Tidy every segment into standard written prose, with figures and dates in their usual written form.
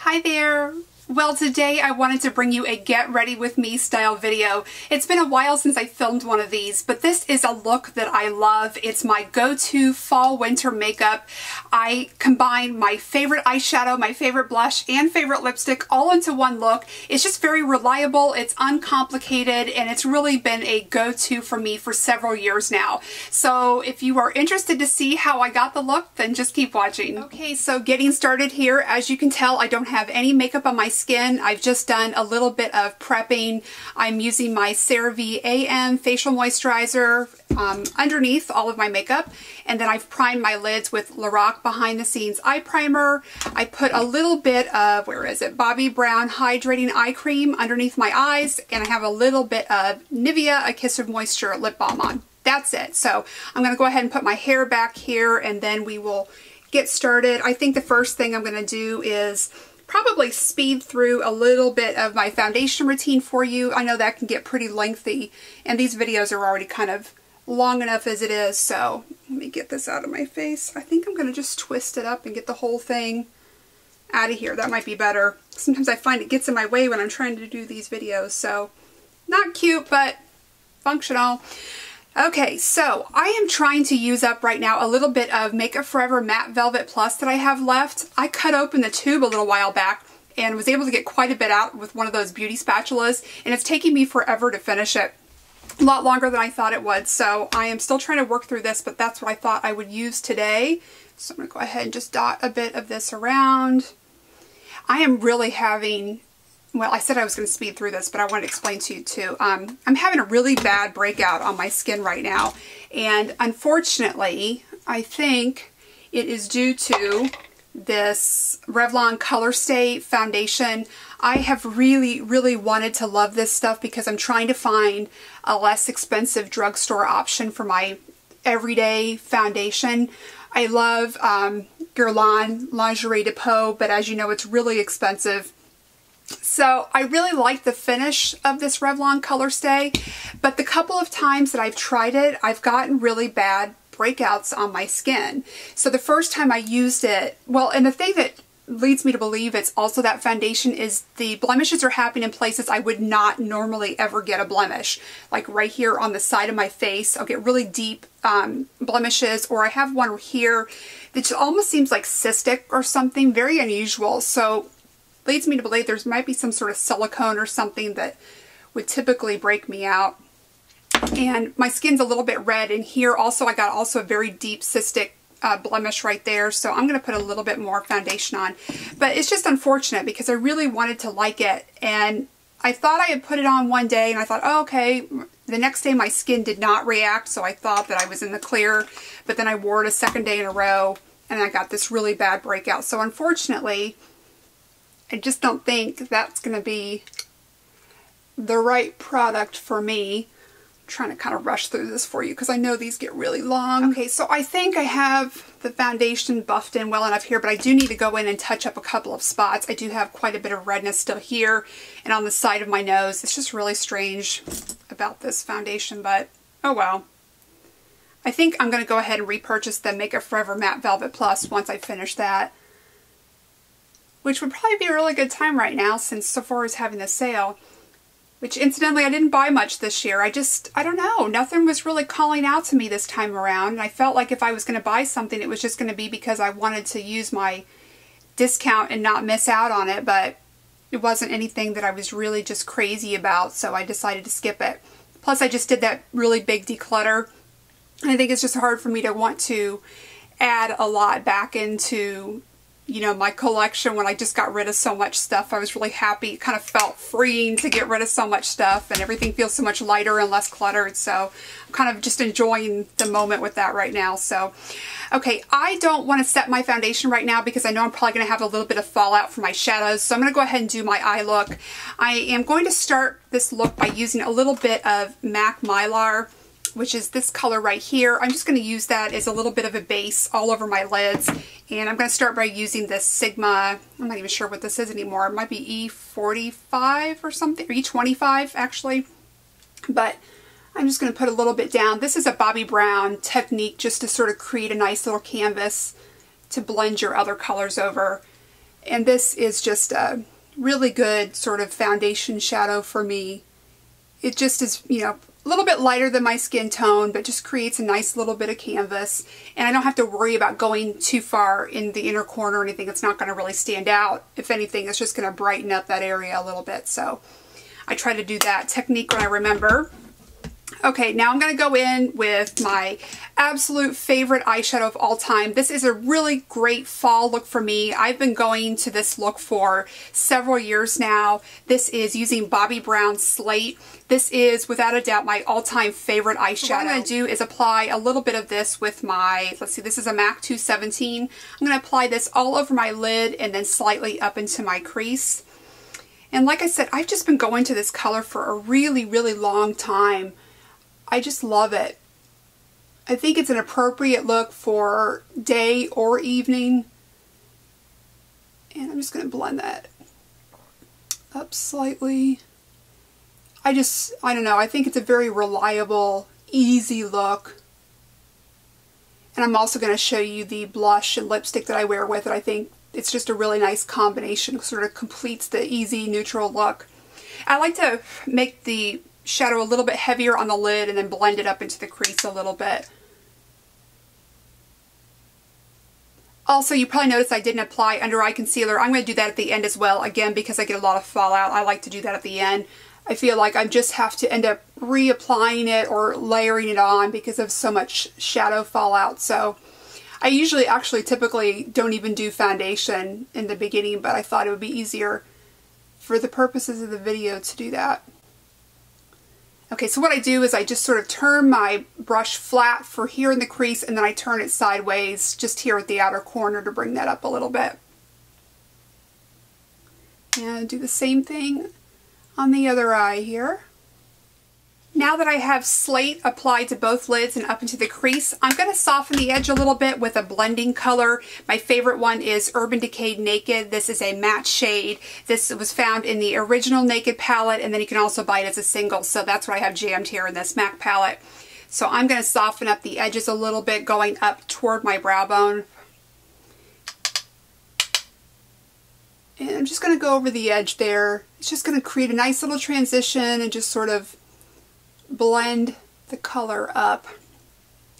Hi there! Well, today I wanted to bring you a get ready with me style video. It's been a while since I filmed one of these, but this is a look that I love. It's my go-to fall winter makeup. I combine my favorite eyeshadow, my favorite blush, and favorite lipstick all into one look. It's just very reliable, it's uncomplicated, and it's really been a go-to for me for several years now. So if you are interested to see how I got the look, then just keep watching. Okay, so getting started here. As you can tell, I don't have any makeup on my skin. I've just done a little bit of prepping. I'm using my CeraVe AM facial moisturizer underneath all of my makeup, and then I've primed my lids with Lorac Behind the Scenes eye primer. I put a little bit of, where is it, Bobbi Brown hydrating eye cream underneath my eyes, and I have a little bit of Nivea A Kiss of Moisture lip balm on. That's it. So I'm going to go ahead and put my hair back here, and then we will get started. I think the first thing I'm going to do is probably speed through a little bit of my foundation routine for you. I know that can get pretty lengthy, and these videos are already kind of long enough as it is, so let me get this out of my face. I think I'm going to just twist it up and get the whole thing out of here. That might be better. Sometimes I find it gets in my way when I'm trying to do these videos, so not cute, but functional. Okay, so I am trying to use up right now a little bit of Makeup Forever Matte Velvet Plus that I have left. I cut open the tube a little while back and was able to get quite a bit out with one of those beauty spatulas, and it's taking me forever to finish it. A lot longer than I thought it would, so I am still trying to work through this, but that's what I thought I would use today. So I'm going to go ahead and just dot a bit of this around. I am really having... Well, I said I was going to speed through this, but I want to explain to you too. I'm having a really bad breakout on my skin right now, and unfortunately, I think it is due to this Revlon Color Stay foundation. I have really wanted to love this stuff because I'm trying to find a less expensive drugstore option for my everyday foundation. I love Guerlain Lingerie de Peau, but as you know, it's really expensive. So I really like the finish of this Revlon Color Stay, but the couple of times that I've tried it, I've gotten really bad breakouts on my skin. So the first time I used it, well, and the thing that leads me to believe it's also that foundation is the blemishes are happening in places I would not normally ever get a blemish. Like right here on the side of my face, I'll get really deep blemishes, or I have one here that almost seems like cystic or something, very unusual. So leads me to believe there might be some sort of silicone or something that would typically break me out. And my skin's a little bit red, and here also I got also a very deep cystic blemish right there, so I'm going to put a little bit more foundation on. But it's just unfortunate because I really wanted to like it, and I thought I had put it on one day and I thought, oh, okay. The next day my skin did not react, so I thought that I was in the clear, but then I wore it a second day in a row and I got this really bad breakout. So unfortunately, I just don't think that's going to be the right product for me. I'm trying to kind of rush through this for you because I know these get really long. Okay, so I think I have the foundation buffed in well enough here, but I do need to go in and touch up a couple of spots. I do have quite a bit of redness still here and on the side of my nose. It's just really strange about this foundation, but oh well. I think I'm going to go ahead and repurchase the Makeup Forever Matte Velvet Plus once I finish that, which would probably be a really good time right now since Sephora's having the sale. Which incidentally, I didn't buy much this year. I don't know, nothing was really calling out to me this time around. And I felt like if I was going to buy something, it was just going to be because I wanted to use my discount and not miss out on it. But it wasn't anything that I was really just crazy about, so I decided to skip it. Plus, I just did that really big declutter. And I think it's just hard for me to want to add a lot back into, you know, my collection when I just got rid of so much stuff. I was really happy. It kind of felt freeing to get rid of so much stuff, and everything feels so much lighter and less cluttered. So I'm kind of just enjoying the moment with that right now. So, okay, I don't want to set my foundation right now because I know I'm probably going to have a little bit of fallout from my shadows. So I'm going to go ahead and do my eye look. I am going to start this look by using a little bit of MAC Mylar, which is this color right here. I'm just going to use that as a little bit of a base all over my lids. And I'm going to start by using this Sigma, I'm not even sure what this is anymore. It might be E45 or something, or E25 actually. But I'm just going to put a little bit down. This is a Bobbi Brown technique just to sort of create a nice little canvas to blend your other colors over. And this is just a really good sort of foundation shadow for me. It just is, you know, a little bit lighter than my skin tone, but just creates a nice little bit of canvas. And I don't have to worry about going too far in the inner corner or anything. It's not going to really stand out. If anything, it's just going to brighten up that area a little bit. So I try to do that technique when I remember. Okay, now I'm going to go in with my absolute favorite eyeshadow of all time. This is a really great fall look for me. I've been going to this look for several years now. This is using Bobbi Brown's Slate. This is without a doubt my all-time favorite eyeshadow. So what I'm going to do is apply a little bit of this with my, let's see, this is a MAC 217. I'm going to apply this all over my lid and then slightly up into my crease. And like I said, I've just been going to this color for a really, really long time. I just love it. I think it's an appropriate look for day or evening. And I'm just going to blend that up slightly. I don't know, I think it's a very reliable, easy look. And I'm also going to show you the blush and lipstick that I wear with it. I think it's just a really nice combination. It sort of completes the easy, neutral look. I like to make the shadow a little bit heavier on the lid and then blend it up into the crease a little bit. Also, you probably noticed I didn't apply under eye concealer. I'm going to do that at the end as well, again, because I get a lot of fallout. I like to do that at the end. I feel like I just have to end up reapplying it or layering it on because of so much shadow fallout. So I usually typically don't even do foundation in the beginning, but I thought it would be easier for the purposes of the video to do that. Okay, so what I do is I just sort of turn my brush flat for here in the crease, and then I turn it sideways just here at the outer corner to bring that up a little bit. And do the same thing on the other eye here. Now that I have Slate applied to both lids and up into the crease, I'm going to soften the edge a little bit with a blending color. My favorite one is Urban Decay Naked. This is a matte shade. This was found in the original Naked palette, and then you can also buy it as a single, so that's what I have jammed here in this MAC palette. So I'm going to soften up the edges a little bit going up toward my brow bone. And I'm just going to go over the edge there. It's just going to create a nice little transition and just sort of blend the color up.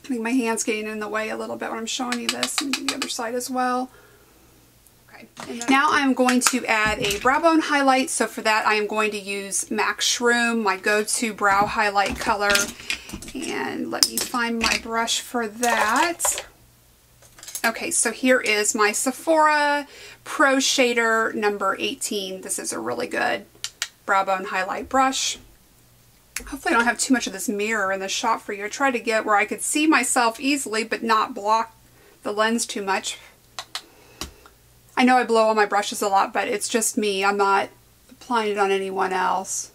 I think my hand's getting in the way a little bit when I'm showing you this, and do the other side as well. Okay. Now I'm going to add a brow bone highlight. So for that I am going to use MAC Shroom, my go-to brow highlight color. And let me find my brush for that. Okay, so here is my Sephora Pro Shader number 18. This is a really good brow bone highlight brush. Hopefully I don't have too much of this mirror in the shot for you. I tried to get where I could see myself easily but not block the lens too much. I know I blow on my brushes a lot, but it's just me. I'm not applying it on anyone else.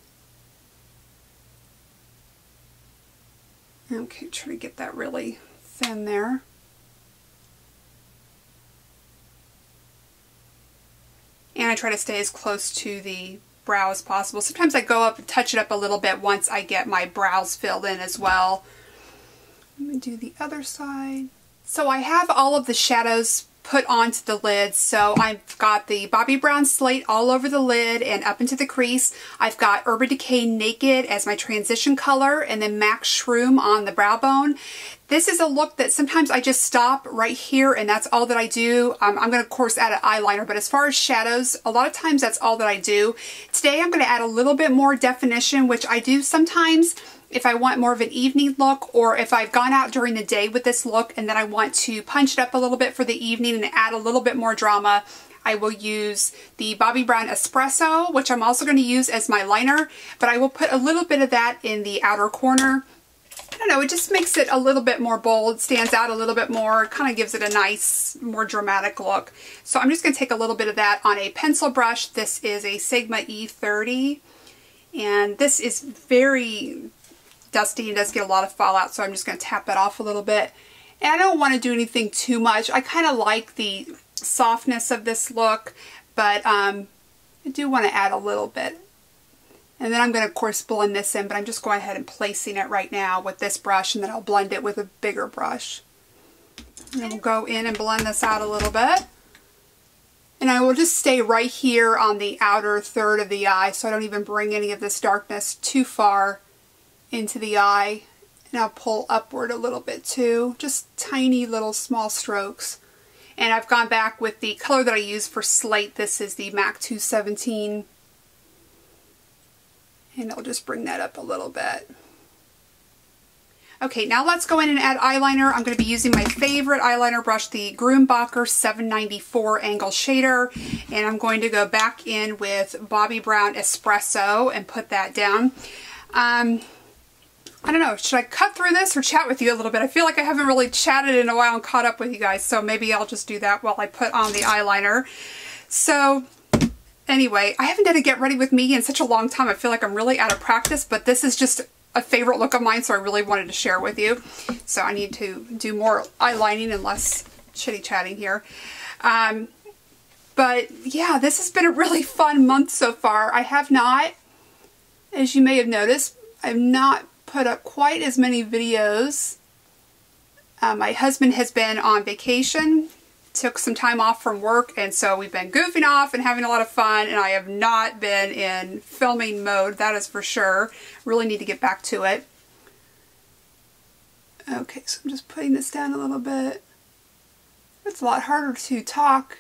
Okay, try to get that really thin there. And I try to stay as close to the brow as possible. Sometimes I go up and touch it up a little bit once I get my brows filled in as well. Let me do the other side. So I have all of the shadows put onto the lid. So I've got the Bobbi Brown Slate all over the lid and up into the crease. I've got Urban Decay Naked as my transition color, and then MAC Shroom on the brow bone. This is a look that sometimes I just stop right here and that's all that I do. I'm going to of course add an eyeliner, but as far as shadows, a lot of times that's all that I do. Today I'm going to add a little bit more definition, which I do sometimes if I want more of an evening look, or if I've gone out during the day with this look and then I want to punch it up a little bit for the evening and add a little bit more drama. I will use the Bobbi Brown Espresso, which I'm also going to use as my liner, but I will put a little bit of that in the outer corner. I don't know, it just makes it a little bit more bold, stands out a little bit more, kind of gives it a nice, more dramatic look. So I'm just going to take a little bit of that on a pencil brush. This is a Sigma E30, and this is very dusty and does get a lot of fallout, so I'm just going to tap that off a little bit. And I don't want to do anything too much. I kind of like the softness of this look, but I do want to add a little bit. And then I'm going to, of course, blend this in, but I'm just going ahead and placing it right now with this brush, and then I'll blend it with a bigger brush. And then we'll go in and blend this out a little bit. And I will just stay right here on the outer third of the eye so I don't even bring any of this darkness too far into the eye. And I'll pull upward a little bit too, just tiny little small strokes. And I've gone back with the color that I use for Slate. This is the MAC 217. And I'll just bring that up a little bit. Okay, now let's go in and add eyeliner. I'm going to be using my favorite eyeliner brush, the Grumbacher 794 Angle Shader. And I'm going to go back in with Bobbi Brown Espresso and put that down. I don't know, should I cut through this or chat with you a little bit? I feel like I haven't really chatted in a while and caught up with you guys, so maybe I'll just do that while I put on the eyeliner. So anyway, I haven't done a get ready with me in such a long time. I feel like I'm really out of practice, but this is just a favorite look of mine, so I really wanted to share with you. So I need to do more eyelining and less chitty chatting here. But yeah, this has been a really fun month so far. I have not, as you may have noticed, I've not put up quite as many videos. My husband has been on vacation, took some time off from work, and so we've been goofing off and having a lot of fun, and I have not been in filming mode, that is for sure. Really need to get back to it. Okay, so I'm just putting this down a little bit. It's a lot harder to talk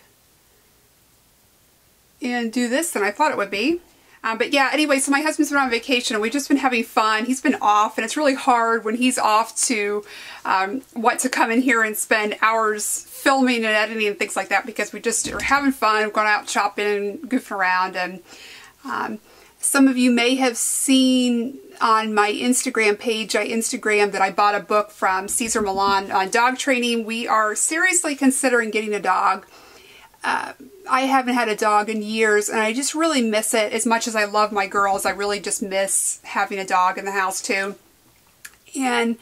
and do this than I thought it would be. But yeah, anyway, so my husband's been on vacation and we've just been having fun. He's been off, and it's really hard when he's off to want to come in here and spend hours filming and editing and things like that, because we just are having fun, going out shopping, goofing around. And some of you may have seen on my Instagram page, I Instagrammed that I bought a book from Cesar Millan on dog training. We are seriously considering getting a dog. I haven't had a dog in years, and I just really miss it. As much as I love my girls, I really just miss having a dog in the house too. And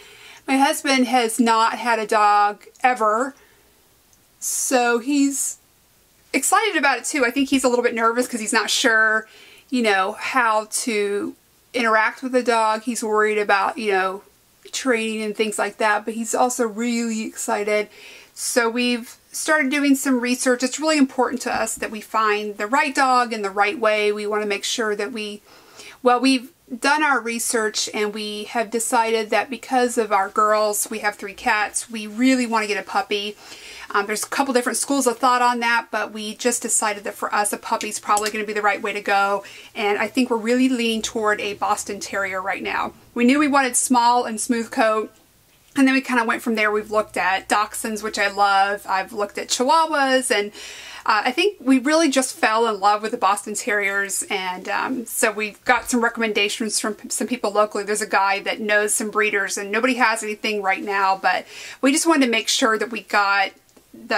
my husband has not had a dog ever, so he's excited about it too. I think he's a little bit nervous because he's not sure, you know, how to interact with a dog. He's worried about, you know, training and things like that, but he's also really excited. So we've started doing some research. It's really important to us that we find the right dog in the right way. We want to make sure that we've done our research, and we have decided that because of our girls, we have 3 cats, we really want to get a puppy. There's a couple different schools of thought on that, but we just decided that for us, a puppy's probably going to be the right way to go. And I think we're really leaning toward a Boston Terrier right now. We knew we wanted small and smooth coat, and then we kind of went from there. We've looked at Dachshunds, which I love. I've looked at Chihuahuas, and I think we really just fell in love with the Boston Terriers. And so we've got some recommendations from some people locally. There's a guy that knows some breeders, and nobody has anything right now, but we just wanted to make sure that we got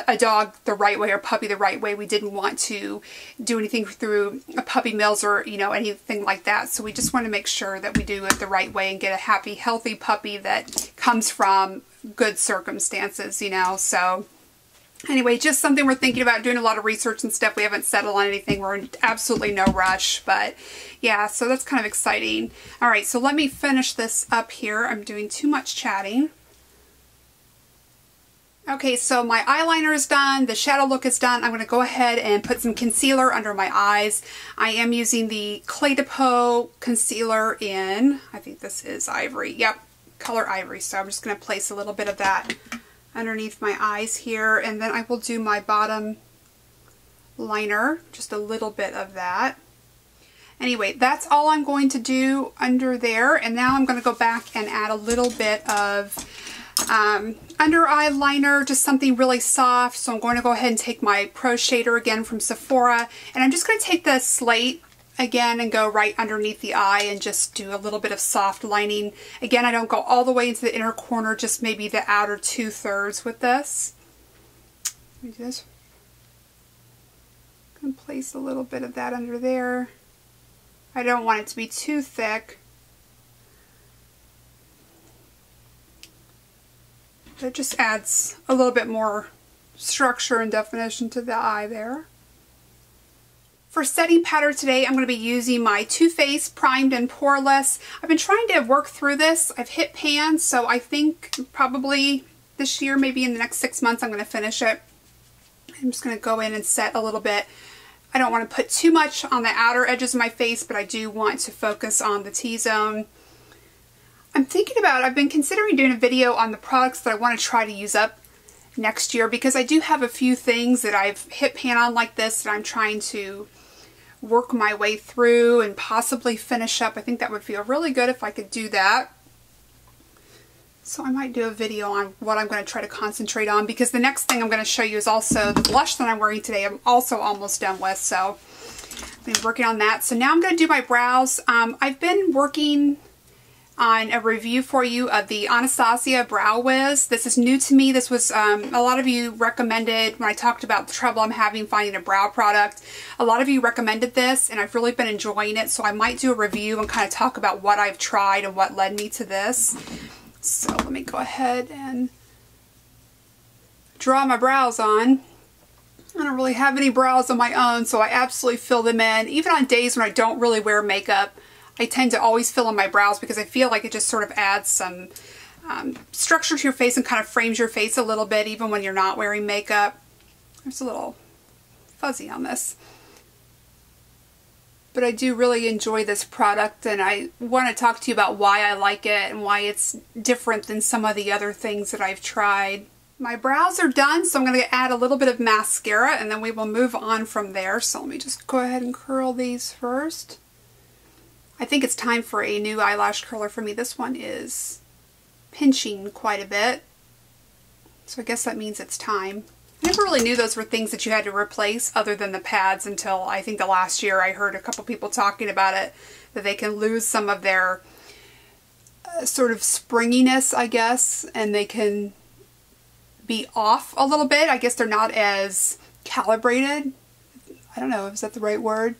a dog the right way, or puppy the right way. We didn't want to do anything through a puppy mills or, you know, anything like that. So we just want to make sure that we do it the right way and get a happy, healthy puppy that comes from good circumstances, you know. So anyway, just something we're thinking about, doing a lot of research and stuff. We haven't settled on anything. We're in absolutely no rush, but yeah, so that's kind of exciting. All right, so let me finish this up here. I'm doing too much chatting. Okay, so my eyeliner is done, the shadow look is done. I'm going to go ahead and put some concealer under my eyes. I am using the Clé de Peau concealer in, I think this is Ivory. Yep, color Ivory. So I'm just going to place a little bit of that underneath my eyes here, and then I will do my bottom liner, just a little bit of that. Anyway, that's all I'm going to do under there, and now I'm going to go back and add a little bit of under eye liner, just something really soft. So I'm going to go ahead and take my Pro Shader again from Sephora, and I'm just going to take the Slate again and go right underneath the eye and just do a little bit of soft lining. Again, I don't go all the way into the inner corner, just maybe the outer 2/3 with this. Let me do this. I'm going to place a little bit of that under there. I don't want it to be too thick. It just adds a little bit more structure and definition to the eye there. For setting powder today, I'm going to be using my Too Faced Primed and Poreless. I've been trying to work through this. I've hit pan, so I think probably this year, maybe in the next 6 months, I'm going to finish it. I'm just going to go in and set a little bit. I don't want to put too much on the outer edges of my face, but I do want to focus on the T-zone. I'm thinking about, I've been considering doing a video on the products that I want to try to use up next year, because I do have a few things that I've hit pan on like this that I'm trying to work my way through and possibly finish up. I think that would feel really good if I could do that. So I might do a video on what I'm going to try to concentrate on, because the next thing I'm going to show you is also the blush that I'm wearing today. I'm also almost done with, so I've been working on that. So now I'm going to do my brows. I've been working on a review for you of the Anastasia Brow Wiz. This is new to me. This was, a lot of you recommended, when I talked about the trouble I'm having finding a brow product, a lot of you recommended this, and I've really been enjoying it, so I might do a review and kind of talk about what I've tried and what led me to this. So let me go ahead and draw my brows on. I don't really have any brows of my own, so I absolutely fill them in. Even on days when I don't really wear makeup, I tend to always fill in my brows because I feel like it just sort of adds some structure to your face and kind of frames your face a little bit even when you're not wearing makeup. There's a little fuzzy on this. But I do really enjoy this product, and I want to talk to you about why I like it and why it's different than some of the other things that I've tried. My brows are done, so I'm going to add a little bit of mascara and then we will move on from there. So let me just go ahead and curl these first. I think it's time for a new eyelash curler for me. This one is pinching quite a bit, so I guess that means it's time. I never really knew those were things that you had to replace other than the pads until I think the last year I heard a couple people talking about it, that they can lose some of their sort of springiness, I guess, and they can be off a little bit. I guess they're not as calibrated. I don't know, is that the right word?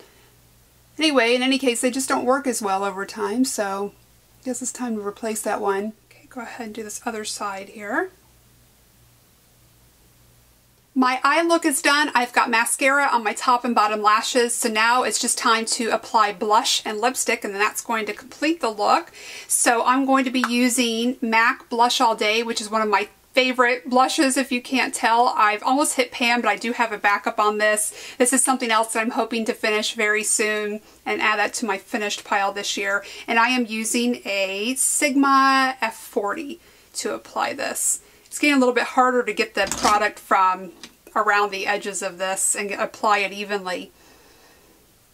Anyway, in any case, they just don't work as well over time, so I guess it's time to replace that one. Okay, go ahead and do this other side here. My eye look is done. I've got mascara on my top and bottom lashes, so now it's just time to apply blush and lipstick, and then that's going to complete the look. So I'm going to be using MAC Blush All Day, which is one of my favorite blushes, if you can't tell. I've almost hit pan, but I do have a backup on this. This is something else that I'm hoping to finish very soon and add that to my finished pile this year. And I am using a Sigma F40 to apply this. It's getting a little bit harder to get the product from around the edges of this and apply it evenly.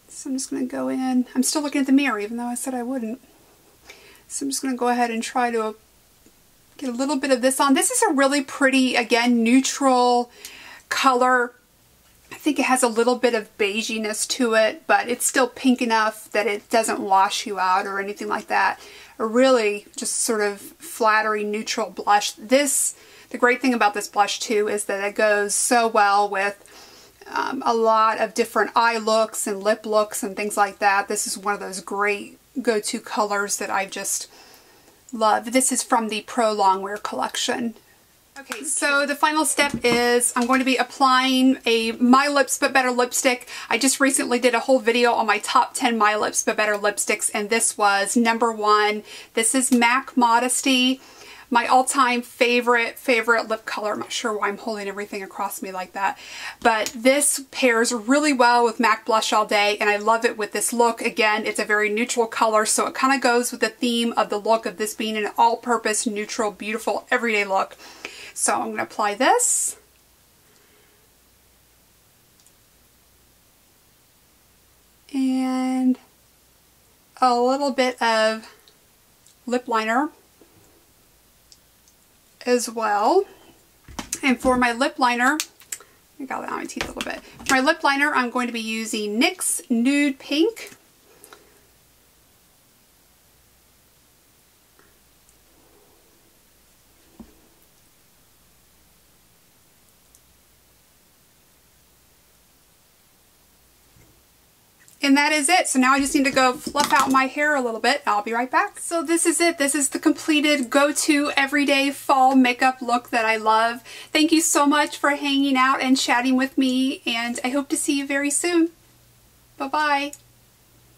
So I'm just going to go in. I'm still looking at the mirror even though I said I wouldn't. So I'm just going to go ahead and try to get a little bit of this on. This is a really pretty, again, neutral color. I think it has a little bit of beiginess to it, but it's still pink enough that it doesn't wash you out or anything like that. A really just sort of flattering neutral blush. The great thing about this blush too is that it goes so well with a lot of different eye looks and lip looks and things like that. This is one of those great go-to colors that I just love. This is from the Pro Longwear collection. Okay, so the final step is I'm going to be applying a My Lips But Better lipstick. I just recently did a whole video on my top 10 My Lips But Better lipsticks, and this was #1. This is MAC Modesty. My all-time favorite lip color. I'm not sure why I'm holding everything across me like that. But this pairs really well with MAC Blush All Day, and I love it with this look. Again, it's a very neutral color, so it kind of goes with the theme of the look of this being an all-purpose, neutral, beautiful, everyday look. So I'm going to apply this. And a little bit of lip liner as well. And for my lip liner, I got that on my teeth a little bit. For my lip liner, I'm going to be using NYX Nude Pink. And that is it. So now I just need to go fluff out my hair a little bit. I'll be right back. So this is it. This is the completed go-to everyday fall makeup look that I love. Thank you so much for hanging out and chatting with me, and I hope to see you very soon. Bye-bye.